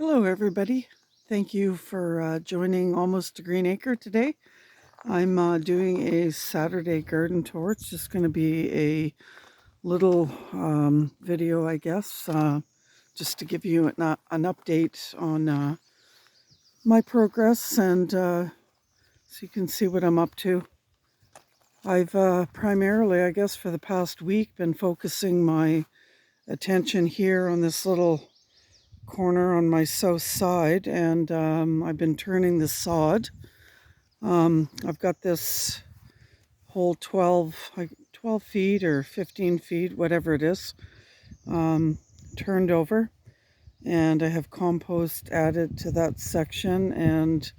Hello everybody. Thank you for joining Almost a Green Acre today. I'm doing a Saturday garden tour. It's just going to be a little video, I guess, just to give you an update on my progress and so you can see what I'm up to. I've primarily, I guess, for the past week been focusing my attention here on this little corner on my south side, and I've been turning the sod. I've got this whole 12 feet or 15 feet, whatever it is, turned over, and I have compost added to that section. And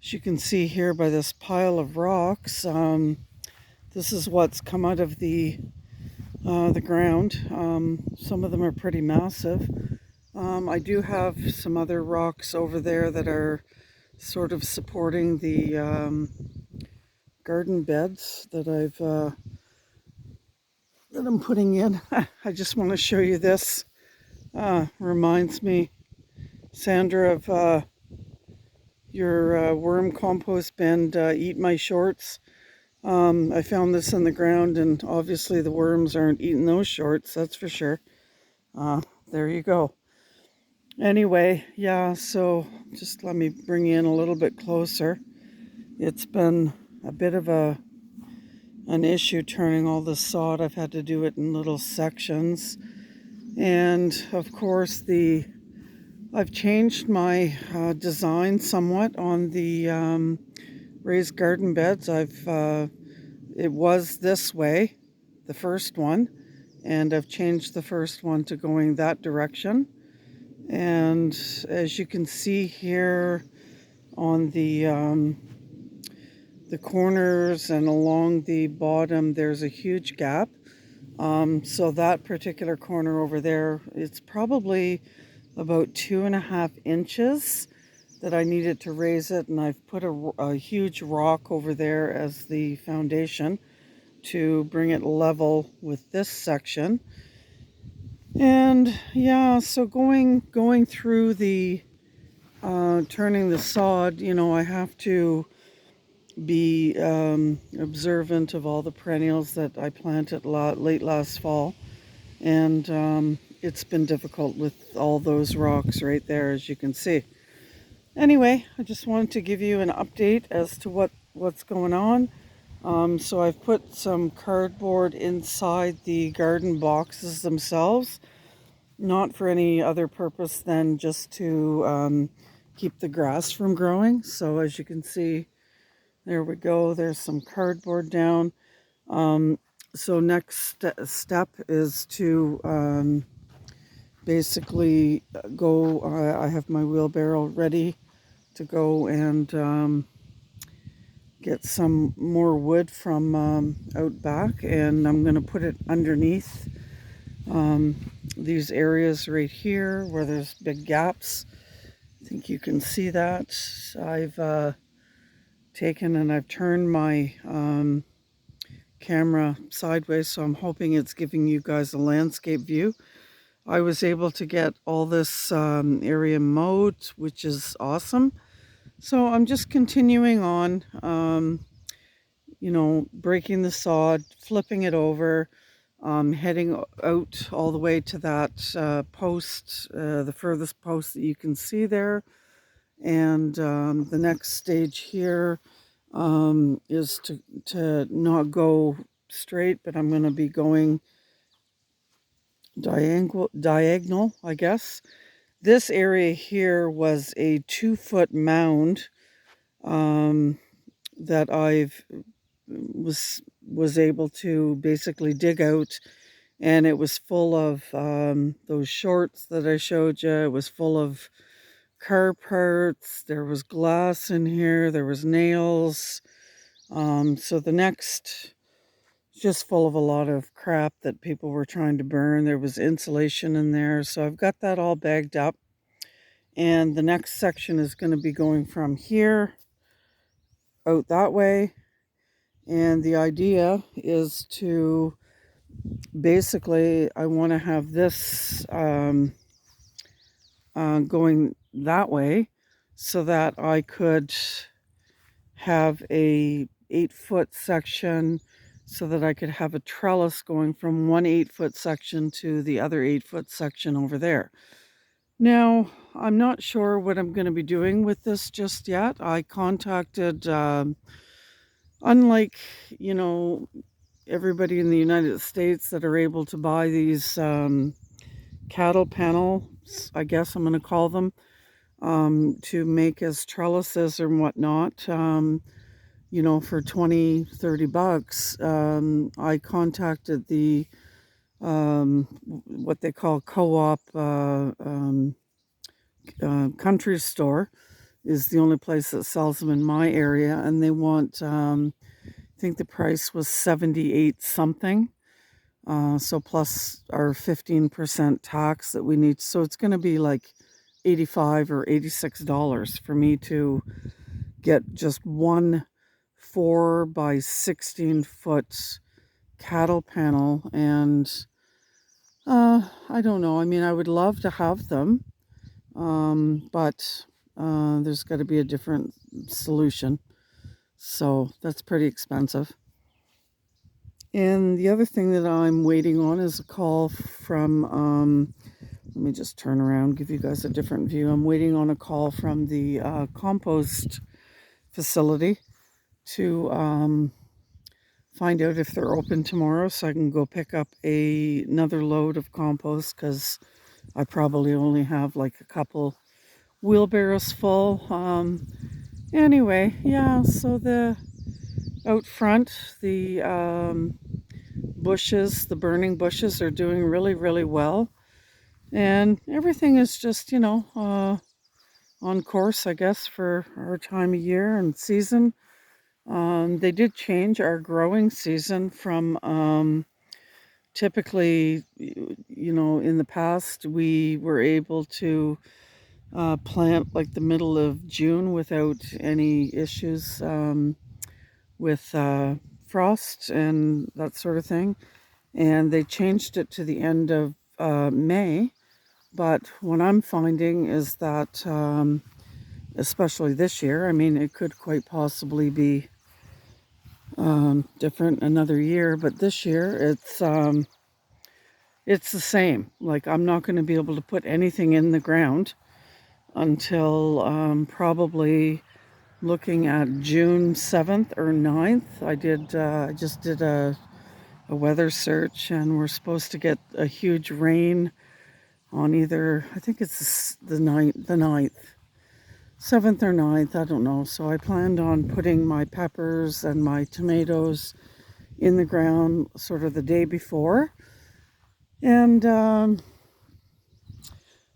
as you can see here by this pile of rocks, this is what's come out of the ground. Some of them are pretty massive. I do have some other rocks over there that are sort of supporting the garden beds that I'm putting in. I just want to show you this. Reminds me, Sandra, of your worm compost bin, Eat My Shorts. I found this in the ground, and obviously the worms aren't eating those shorts, that's for sure. There you go. Anyway, yeah, so just let me bring you in a little bit closer. It's been a bit of an issue turning all the sod. I've had to do it in little sections. And of course, I've changed my design somewhat on the raised garden beds. It was this way, the first one, and I've changed the first one to going that direction. And as you can see here on the corners and along the bottom, there's a huge gap. So that particular corner over there, it's probably about 2.5 inches that I needed to raise it, and I've put a huge rock over there as the foundation to bring it level with this section. And yeah, so going through the turning the sod, I have to be observant of all the perennials that I planted late last fall, and it's been difficult with all those rocks right there, as you can see. Anyway, I just wanted to give you an update as to what's going on. So I've put some cardboard inside the garden boxes themselves, not for any other purpose than just to keep the grass from growing. So as you can see, there we go, there's some cardboard down. So next step is to basically go, I have my wheelbarrow ready to go and get some more wood from out back, and I'm going to put it underneath these areas right here where there's big gaps. I think you can see that. I've taken and I've turned my camera sideways, so I'm hoping it's giving you guys a landscape view. I was able to get all this area mowed, which is awesome. So I'm just continuing on, breaking the sod, flipping it over, heading out all the way to that post, the furthest post that you can see there. And the next stage here is to not go straight, but I'm going to be going diagonal, I guess. This area here was a 2-foot mound that I've was able to basically dig out, and it was full of those shorts that I showed you. It was full of car parts, there was glass in here, there was nails. So the next, just full of a lot of crap that people were trying to burn. There was insulation in there, so I've got that all bagged up. And the next section is going to be going from here out that way. And the idea is to basically, I want to have this going that way so that I could have a 8-foot section so that I could have a trellis going from one 8-foot section to the other 8-foot section over there. Now, I'm not sure what I'm going to be doing with this just yet. I contacted, unlike, you know, everybody in the United States that are able to buy these cattle panels, I guess I'm going to call them, to make as trellises or whatnot, you know, for 20, 30 bucks. I contacted the, what they call co-op country store is the only place that sells them in my area, and they want, I think the price was 78 something. So plus our 15% tax that we need. So it's going to be like $85 or $86 for me to get just one 4 by 16 foot cattle panel. And I don't know. I mean, I would love to have them, but there's got to be a different solution. So that's pretty expensive. And the other thing that I'm waiting on is a call from, let me just turn around, give you guys a different view. I'm waiting on a call from the compost facility to find out if they're open tomorrow so I can go pick up another load of compost, because I probably only have like a couple wheelbarrows full. Anyway, yeah, so the out front, the bushes, the burning bushes are doing really, really well. And everything is just, you know, on course, I guess, for our time of year and season. They did change our growing season from typically, you know, in the past, we were able to plant like the middle of June without any issues with frost and that sort of thing. And they changed it to the end of May. But what I'm finding is that, especially this year, I mean, it could quite possibly be different another year, but this year it's the same. Like, I'm not going to be able to put anything in the ground until probably looking at June 7th or 9th. I just did a weather search, and we're supposed to get a huge rain on either, I think it's the 9th, 7th or 9th, I don't know. So I planned on putting my peppers and my tomatoes in the ground sort of the day before. And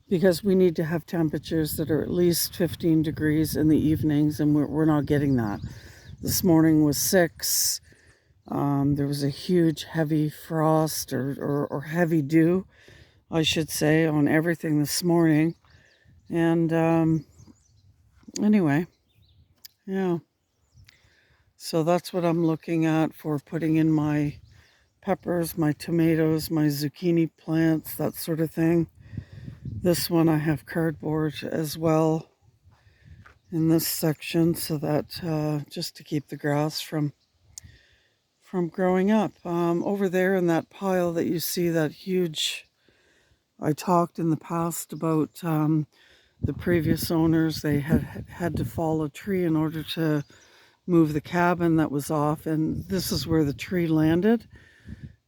because we need to have temperatures that are at least 15 degrees in the evenings, and we're not getting that. This morning was 6. There was a huge heavy frost or heavy dew, I should say, on everything this morning. And anyway, yeah. So that's what I'm looking at for putting in my peppers, my tomatoes, my zucchini plants, that sort of thing. This one I have cardboard as well in this section, so that just to keep the grass from growing up. Over there in that pile that you see, that huge, I talked in the past about the previous owners. They had to fall a tree in order to move the cabin that was off, and this is where the tree landed.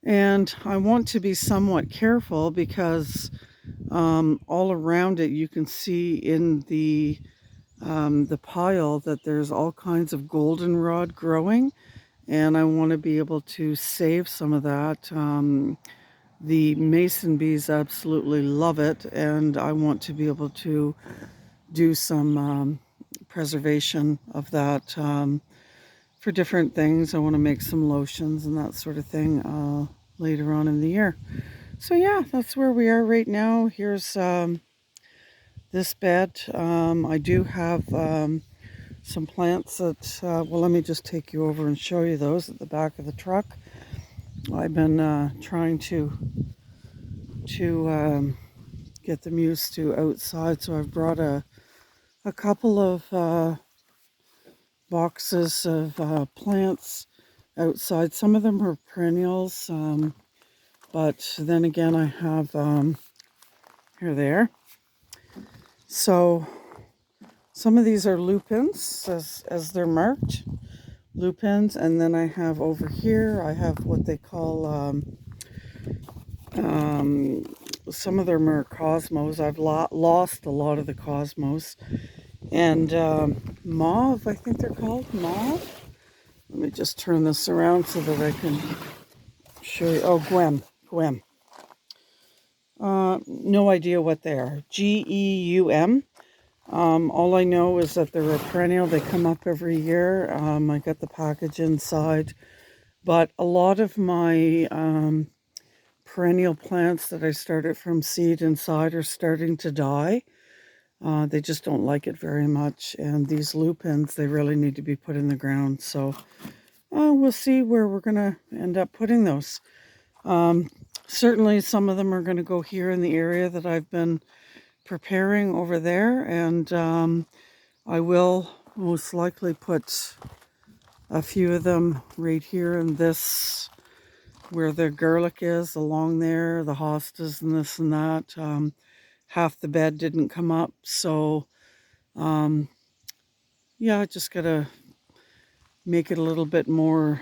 And I want to be somewhat careful because all around it you can see in the pile that there's all kinds of goldenrod growing, and I want to be able to save some of that. The mason bees absolutely love it, and I want to be able to do some preservation of that for different things. I want to make some lotions and that sort of thing later on in the year. So yeah, that's where we are right now. Here's this bed. I do have some plants that, well, let me just take you over and show you those at the back of the truck. I've been trying to get them used to outside. So I've brought a couple of boxes of plants outside. Some of them are perennials, but then again I have, here they are. So some of these are lupines as they're marked, lupines, and then I have over here, I have what they call, some of them are cosmos. I've lost a lot of the cosmos. And mauve, I think they're called, mauve. Let me just turn this around so that I can show you. Oh, Gwem. No idea what they are. Geum. All I know is that they're a perennial. They come up every year. I got the package inside. But a lot of my perennial plants that I started from seed inside are starting to die. They just don't like it very much. And these lupines, they really need to be put in the ground. So we'll see where we're going to end up putting those. Certainly some of them are going to go here in the area that I've been preparing over there. And I will most likely put a few of them right here in this, where the garlic is, along there, the hostas and this and that. Half the bed didn't come up, so yeah, I just gotta make it a little bit more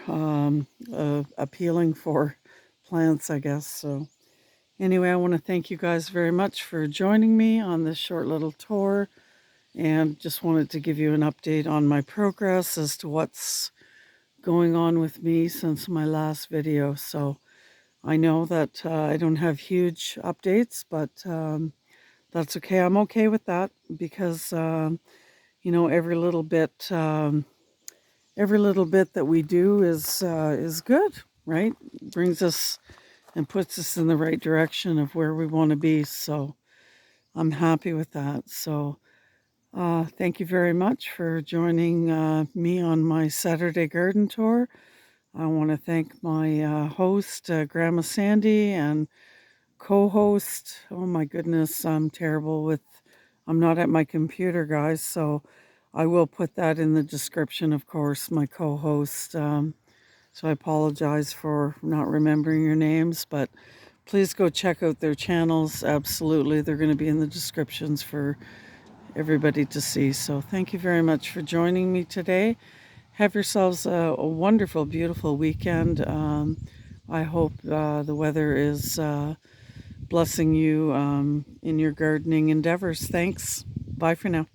appealing for plants, I guess. So anyway, I want to thank you guys very much for joining me on this short little tour, and just wanted to give you an update on my progress as to what's going on with me since my last video. So I know that I don't have huge updates, but that's okay. I'm okay with that because, you know, every little bit that we do is good, right? Brings us and puts us in the right direction of where we want to be. So I'm happy with that. So thank you very much for joining me on my Saturday garden tour. I want to thank my host, Grandma Sandy, and co-host. Oh my goodness, I'm not at my computer, guys, so I will put that in the description, of course, my co-host. So I apologize for not remembering your names, but please go check out their channels. Absolutely, they're going to be in the descriptions for everybody to see. So thank you very much for joining me today. Have yourselves a wonderful, beautiful weekend. I hope the weather is blessing you in your gardening endeavors. Thanks. Bye for now.